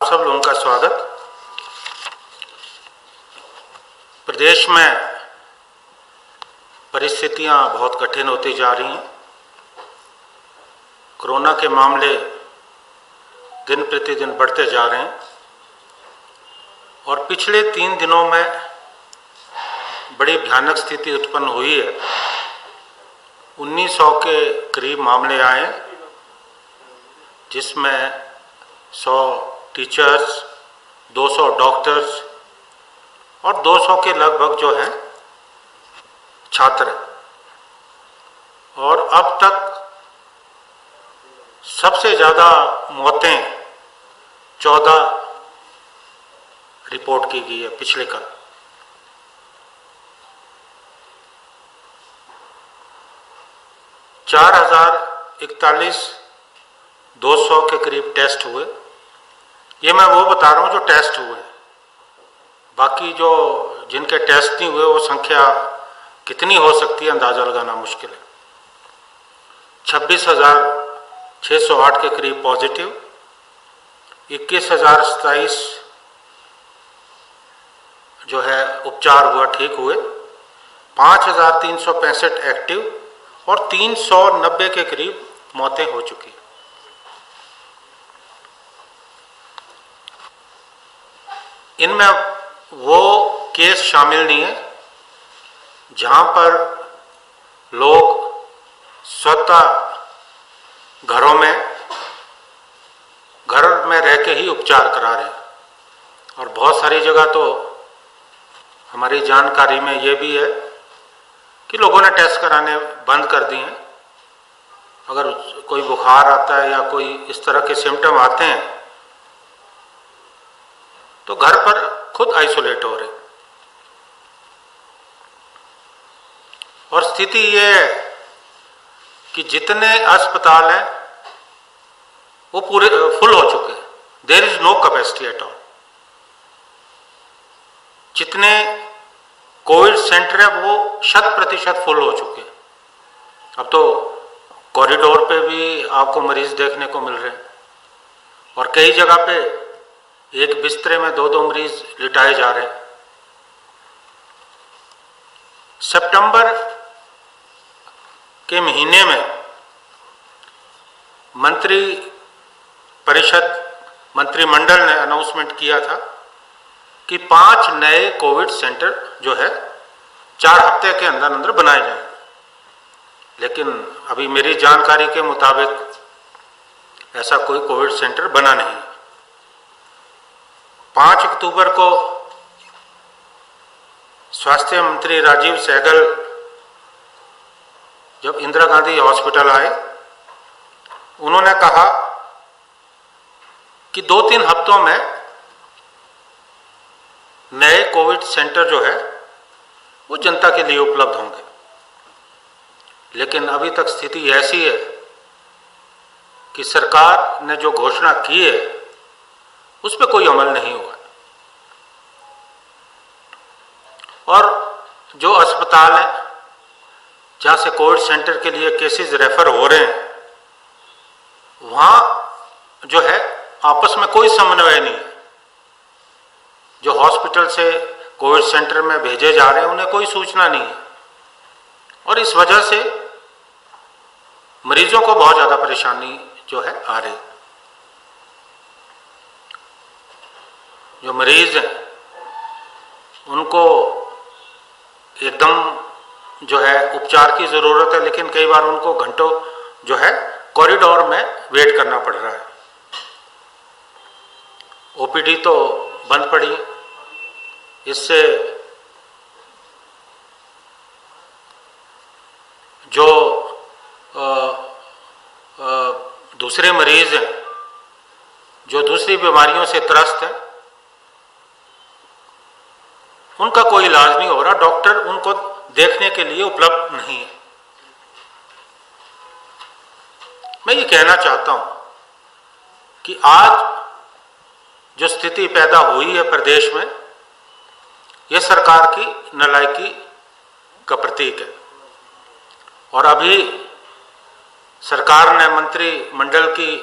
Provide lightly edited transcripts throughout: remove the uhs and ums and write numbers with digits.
सब लोगों का स्वागत। प्रदेश में परिस्थितियां बहुत कठिन होती जा रही हैं। कोरोना के मामले दिन प्रतिदिन बढ़ते जा रहे हैं और पिछले 3 दिनों में बड़ी भयानक स्थिति उत्पन्न हुई है। 1900 के करीब मामले आए, जिसमें 100 टीचर्स, 200 डॉक्टर्स और 200 के लगभग जो हैं छात्र। और अब तक सबसे ज़्यादा मौतें 14 रिपोर्ट की गई है पिछले कल। चार 200 के करीब टेस्ट हुए। ये मैं वो बता रहा हूँ जो टेस्ट हुए, बाकी जो जिनके टेस्ट नहीं हुए वो संख्या कितनी हो सकती है अंदाज़ा लगाना मुश्किल है। 26,608 के करीब पॉजिटिव, 21,027 जो है उपचार हुआ, ठीक हुए, 5,365 एक्टिव और 390 के करीब मौतें हो चुकी हैं। इनमें वो केस शामिल नहीं है जहां पर लोग स्वतः घर में रह के ही उपचार करा रहे हैं। और बहुत सारी जगह तो हमारी जानकारी में ये भी है कि लोगों ने टेस्ट कराने बंद कर दिए हैं। अगर कोई बुखार आता है या कोई इस तरह के सिम्टम आते हैं तो घर पर खुद आइसोलेट हो रहे। और स्थिति ये है कि जितने अस्पताल हैं वो पूरे फुल हो चुके हैं। There is no capacity at all. जितने कोविड सेंटर है वो 100% फुल हो चुके हैं। अब तो कॉरिडोर पे भी आपको मरीज देखने को मिल रहे हैं और कई जगह पे एक बिस्तरे में 2-2 मरीज लिटाए जा रहे हैं। सितंबर के महीने में मंत्रिमंडल ने अनाउंसमेंट किया था कि 5 नए कोविड सेंटर जो है 4 हफ्ते के अंदर अंदर बनाए जाएंगे। लेकिन अभी मेरी जानकारी के मुताबिक ऐसा कोई कोविड सेंटर बना नहीं। 5 अक्टूबर को स्वास्थ्य मंत्री राजीव सहगल जब इंदिरा गांधी हॉस्पिटल आए, उन्होंने कहा कि 2-3 हफ्तों में नए कोविड सेंटर जो है वो जनता के लिए उपलब्ध होंगे। लेकिन अभीตस्थिति ऐसी है कि सरकार ने जो घोषणा की है उस पर कोई अमल नहीं हुआ। और जो अस्पताल है जहां से कोविड सेंटर के लिए केसेस रेफर हो रहे हैं, वहां जो है आपस में कोई समन्वय नहीं है। जो हॉस्पिटल से कोविड सेंटर में भेजे जा रहे हैं उन्हें कोई सूचना नहीं है और इस वजह से मरीजों को बहुत ज़्यादा परेशानी जो है आ रही। जो मरीज हैं उनको एकदम जो है उपचार की ज़रूरत है, लेकिन कई बार उनको घंटों जो है कॉरिडोर में वेट करना पड़ रहा है। ओपीडी तो बंद पड़ी है। इससे जो दूसरे मरीज हैं जो दूसरी बीमारियों से त्रस्त हैं उनका कोई इलाज नहीं हो रहा। डॉक्टर उनको देखने के लिए उपलब्ध नहीं है। मैं ये कहना चाहता हूं कि आज जो स्थिति पैदा हुई है प्रदेश में, यह सरकार की नालायकी का प्रतीक है। और अभी सरकार ने मंत्रिमंडल की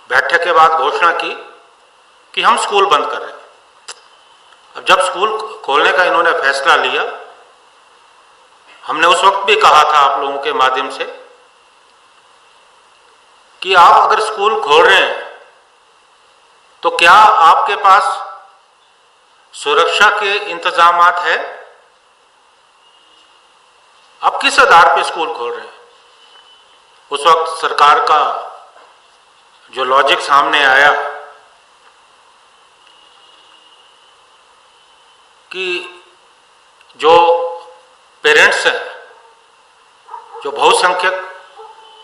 बैठक के बाद घोषणा की कि हम स्कूल बंद कर रहे हैं। अब जब स्कूल खोलने का इन्होंने फैसला लिया, हमने उस वक्त भी कहा था आप लोगों के माध्यम से कि आप अगर स्कूल खोल रहे हैं तो क्या आपके पास सुरक्षा के इंतजामात है? आप किस आधार पे स्कूल खोल रहे हैं? उस वक्त सरकार का जो लॉजिक सामने आया कि जो पेरेंट्स हैं, जो बहुसंख्यक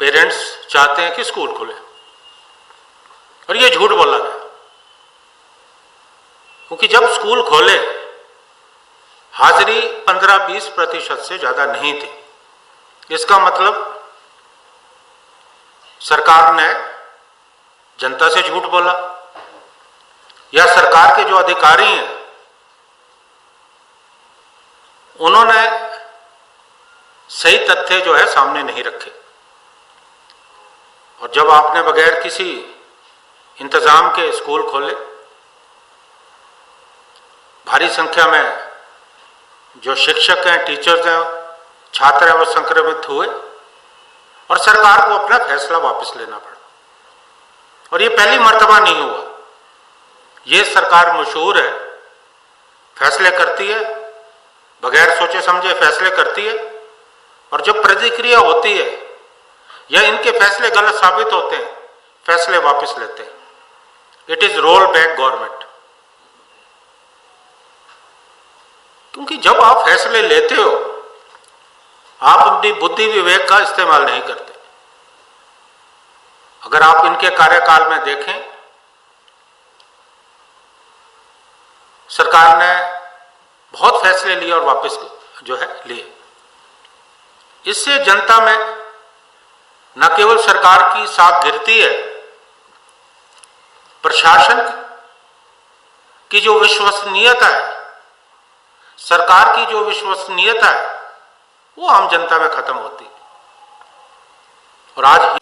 पेरेंट्स चाहते हैं कि स्कूल खुले, और ये झूठ बोला गया। क्योंकि जब स्कूल खोले हाजिरी 15-20% से ज्यादा नहीं थी। इसका मतलब सरकार ने जनता से झूठ बोला, या सरकार के जो अधिकारी हैं उन्होंने सही तथ्य जो है सामने नहीं रखे। और जब आपने बगैर किसी इंतजाम के स्कूल खोले, भारी संख्या में जो शिक्षक हैं, टीचर्स हैं, छात्र हैं, वो संक्रमित हुए और सरकार को अपना फैसला वापस लेना पड़ा। और ये पहली मर्तबा नहीं हुआ। ये सरकार मशहूर है, फैसले करती है, बगैर सोचे समझे फैसले करती है, और जब प्रतिक्रिया होती है या इनके फैसले गलत साबित होते हैं, फैसले वापस लेते हैं। It is roll back government. क्योंकि जब आप फैसले लेते हो, आप अपनी बुद्धि विवेक का इस्तेमाल नहीं करते। अगर आप इनके कार्यकाल में देखें, सरकार ने बहुत फैसले लिए और वापस जो है लिए। इससे जनता में न केवल सरकार की साख गिरती है, प्रशासन की जो विश्वसनीयता है, सरकार की जो विश्वसनीयता है, वो आम जनता में खत्म होती है। और आज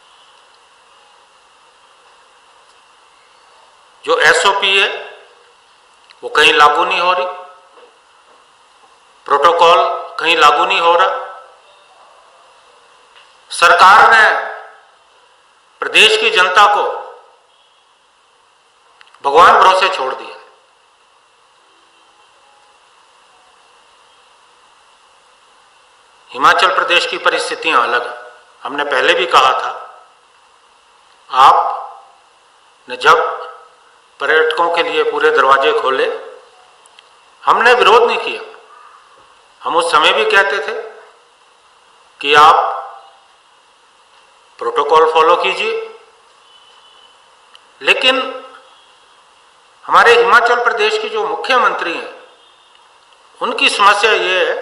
जो एसओपी है वो कहीं लागू नहीं हो रही, प्रोटोकॉल कहीं लागू नहीं हो रहा। सरकार ने प्रदेश की जनता को भगवान भरोसे छोड़ दिया। हिमाचल प्रदेश की परिस्थितियां अलग है। हमने पहले भी कहा था, आपने जब पर्यटकों के लिए पूरे दरवाजे खोले, हमने विरोध नहीं किया। हम उस समय भी कहते थे कि आप प्रोटोकॉल फॉलो कीजिए, लेकिन हमारे हिमाचल प्रदेश के जो मुख्यमंत्री हैं, उनकी समस्या ये है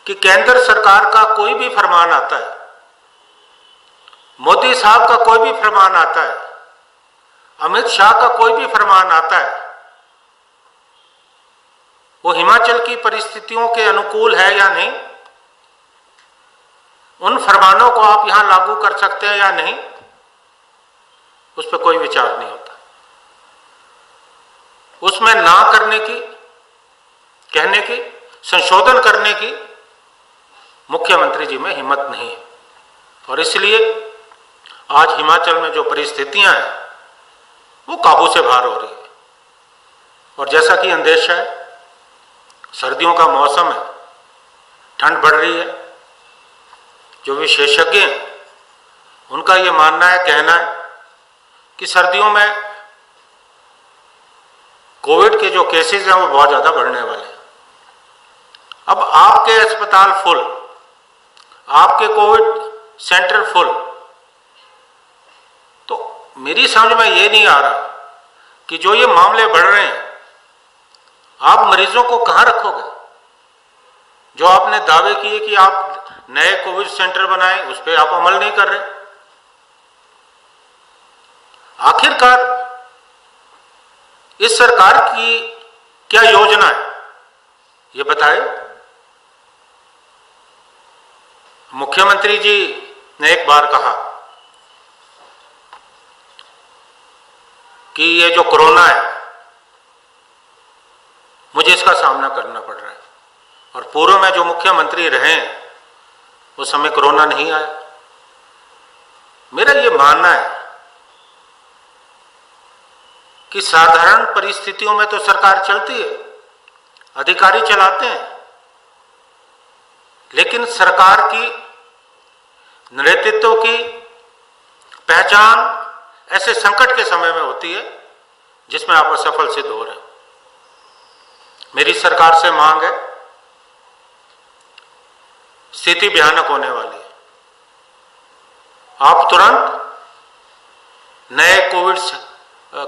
कि केंद्र सरकार का कोई भी फरमान आता है, मोदी साहब का कोई भी फरमान आता है, अमित शाह का कोई भी फरमान आता है, वो हिमाचल की परिस्थितियों के अनुकूल है या नहीं, उन फरमानों को आप यहां लागू कर सकते हैं या नहीं, उस पर कोई विचार नहीं होता। उसमें ना करने की, कहने की, संशोधन करने की मुख्यमंत्री जी में हिम्मत नहीं है। और इसलिए आज हिमाचल में जो परिस्थितियां हैं वो काबू से बाहर हो रही है। और जैसा कि अंदेशा है, सर्दियों का मौसम है, ठंड बढ़ रही है। जो विशेषज्ञ हैं उनका ये मानना है, कहना है कि सर्दियों में कोविड के जो केसेस हैं वो बहुत ज्यादा बढ़ने वाले हैं। अब आपके अस्पताल फुल, आपके कोविड सेंटर फुल, तो मेरी समझ में ये नहीं आ रहा कि जो ये मामले बढ़ रहे हैं, आप मरीजों को कहां रखोगे? जो आपने दावे किए कि आप नए कोविड सेंटर बनाएं, उस पर आप अमल नहीं कर रहे। आखिरकार इस सरकार की क्या योजना है, ये बताएं। मुख्यमंत्री जी ने एक बार कहा कि ये जो कोरोना है मुझे इसका सामना करना पड़ रहा है, और पूर्व में जो मुख्यमंत्री रहे उस समय कोरोना नहीं आया। मेरा ये मानना है कि साधारण परिस्थितियों में तो सरकार चलती है, अधिकारी चलाते हैं, लेकिन सरकार की नेतृत्व की पहचान ऐसे संकट के समय में होती है जिसमें आप असफल सिद्ध हो रहे हो। मेरी सरकार से मांग है, स्थिति भयानक होने वाली है, आप तुरंत नए कोविड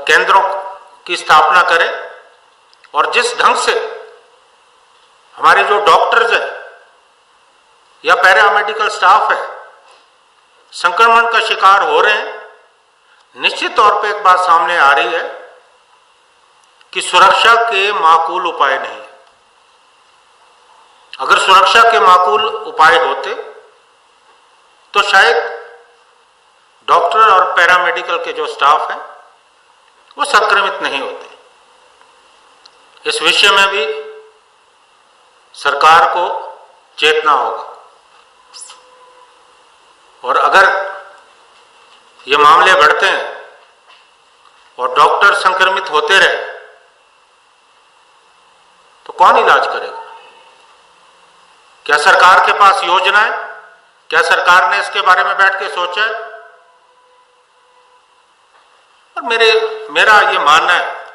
केंद्रों की स्थापना करें, और जिस ढंग से हमारे जो डॉक्टर्स हैं या पैरामेडिकल स्टाफ है संक्रमण का शिकार हो रहे हैं, निश्चित तौर पे एक बात सामने आ रही है कि सुरक्षा के माकूल उपाय नहीं है। अगर सुरक्षा के माकूल उपाय होते तो शायद डॉक्टर और पैरामेडिकल के जो स्टाफ हैं वो संक्रमित नहीं होते। इस विषय में भी सरकार को चेतना होगा, और अगर ये मामले बढ़ते हैं और डॉक्टर संक्रमित होते रहे तो कौन इलाज करेगा? क्या सरकार के पास योजना है? क्या सरकार ने इसके बारे में बैठ के सोचा है? और मेरा ये मानना है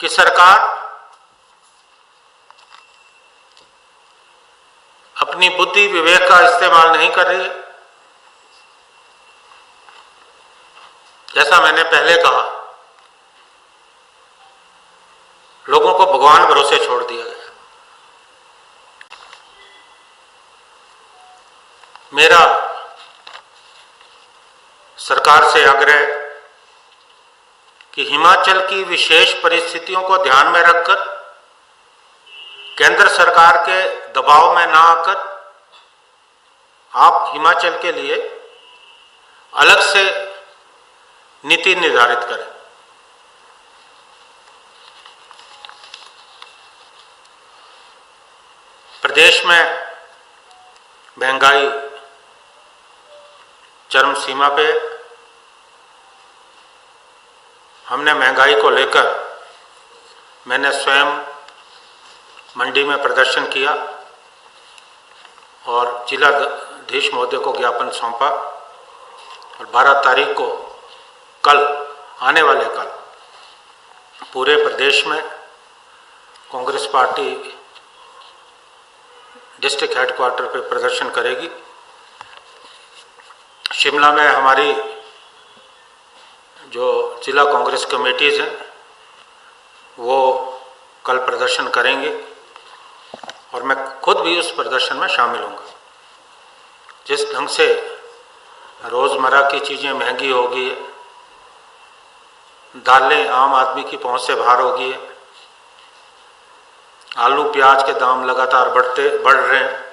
कि सरकार अपनी बुद्धि विवेक का इस्तेमाल नहीं कर रही है। जैसा मैंने पहले कहा, लोगों को भगवान भरोसे छोड़ दिया गया। मेरा सरकार से आग्रह है कि हिमाचल की विशेष परिस्थितियों को ध्यान में रखकर केंद्र सरकार के दबाव में ना आकर आप हिमाचल के लिए अलग से नीति निर्धारित करें। प्रदेश में महंगाई चरम सीमा पे, हमने महंगाई को लेकर मैंने स्वयं मंडी में प्रदर्शन किया और जिलाधीश महोदय को ज्ञापन सौंपा, और 12 तारीख को आने वाले कल पूरे प्रदेश में कांग्रेस पार्टी डिस्ट्रिक्ट हेडक्वार्टर पे प्रदर्शन करेगी। शिमला में हमारी जो जिला कांग्रेस कमेटीज हैं वो कल प्रदर्शन करेंगे, और मैं खुद भी उस प्रदर्शन में शामिल होऊंगा। जिस ढंग से रोज़मर्रा की चीज़ें महंगी हो गई है, दालें आम आदमी की पहुंच से बाहर हो गई है, आलू प्याज के दाम लगातार बढ़ रहे हैं,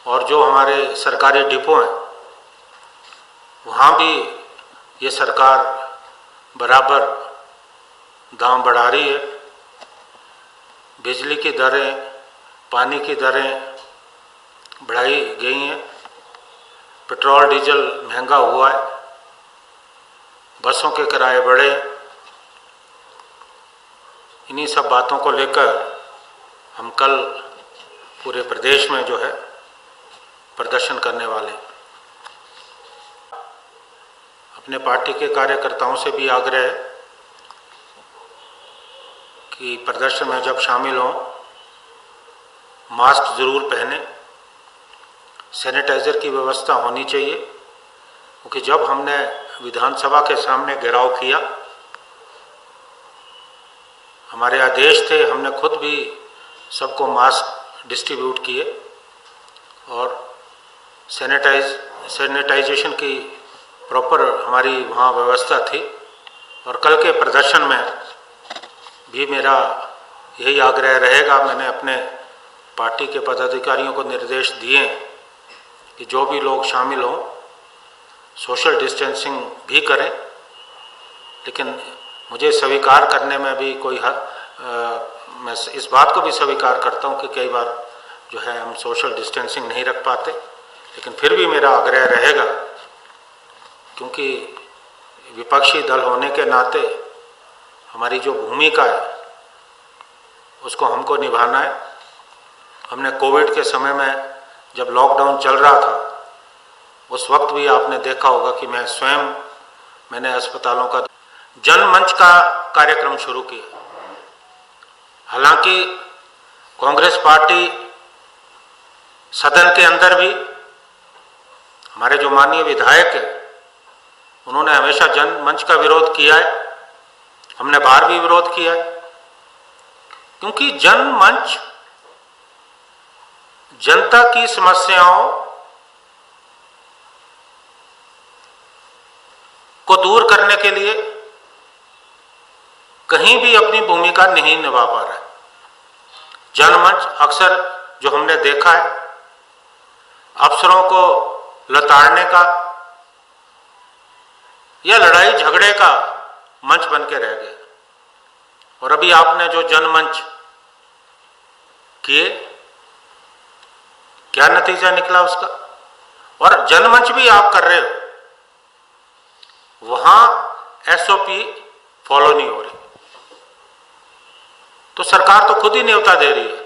और जो हमारे सरकारी डिपो हैं वहाँ भी ये सरकार बराबर दाम बढ़ा रही है। बिजली की दरें, पानी की दरें बढ़ाई गई हैं, पेट्रोल डीजल महंगा हुआ है, बसों के किराए बढ़े। इन्हीं सब बातों को लेकर हम कल पूरे प्रदेश में जो है प्रदर्शन करने वाले हैं। अपने पार्टी के कार्यकर्ताओं से भी आग्रह है कि प्रदर्शन में जब शामिल हों मास्क जरूर पहने, सैनिटाइज़र की व्यवस्था होनी चाहिए, क्योंकि जब हमने विधानसभा के सामने घेराव किया, हमारे आदेश थे, हमने खुद भी सबको मास्क डिस्ट्रीब्यूट किए और सैनिटाइजेशन की प्रॉपर हमारी वहाँ व्यवस्था थी। और कल के प्रदर्शन में भी मेरा यही आग्रह रहेगा। मैंने अपने पार्टी के पदाधिकारियों को निर्देश दिए कि जो भी लोग शामिल हों सोशल डिस्टेंसिंग भी करें, लेकिन मुझे स्वीकार करने में भी कोई मैं इस बात को भी स्वीकार करता हूं कि कई बार जो है हम सोशल डिस्टेंसिंग नहीं रख पाते, लेकिन फिर भी मेरा आग्रह रहेगा, क्योंकि विपक्षी दल होने के नाते हमारी जो भूमिका है उसको हमको निभाना है। हमने कोविड के समय में जब लॉकडाउन चल रहा था उस वक्त भी आपने देखा होगा कि मैंने अस्पतालों का जनमंच का कार्यक्रम शुरू किया। हालांकि कांग्रेस पार्टी सदन के अंदर भी, हमारे जो माननीय विधायक है उन्होंने हमेशा जनमंच का विरोध किया है, हमने बाहर भी विरोध किया है, क्योंकि जनमंच जनता की समस्याओं को दूर करने के लिए कहीं भी अपनी भूमिका नहीं निभा पा रहा है। जनमंच अक्सर जो हमने देखा है, अफसरों को लताड़ने का या लड़ाई झगड़े का मंच बन के रह गया। और अभी आपने जो जनमंच किए, क्या नतीजा निकला उसका? और जनमंच भी आप कर रहे हो, वहां एसओपी फॉलो नहीं हो रही, तो सरकार तो खुद ही न्योता दे रही है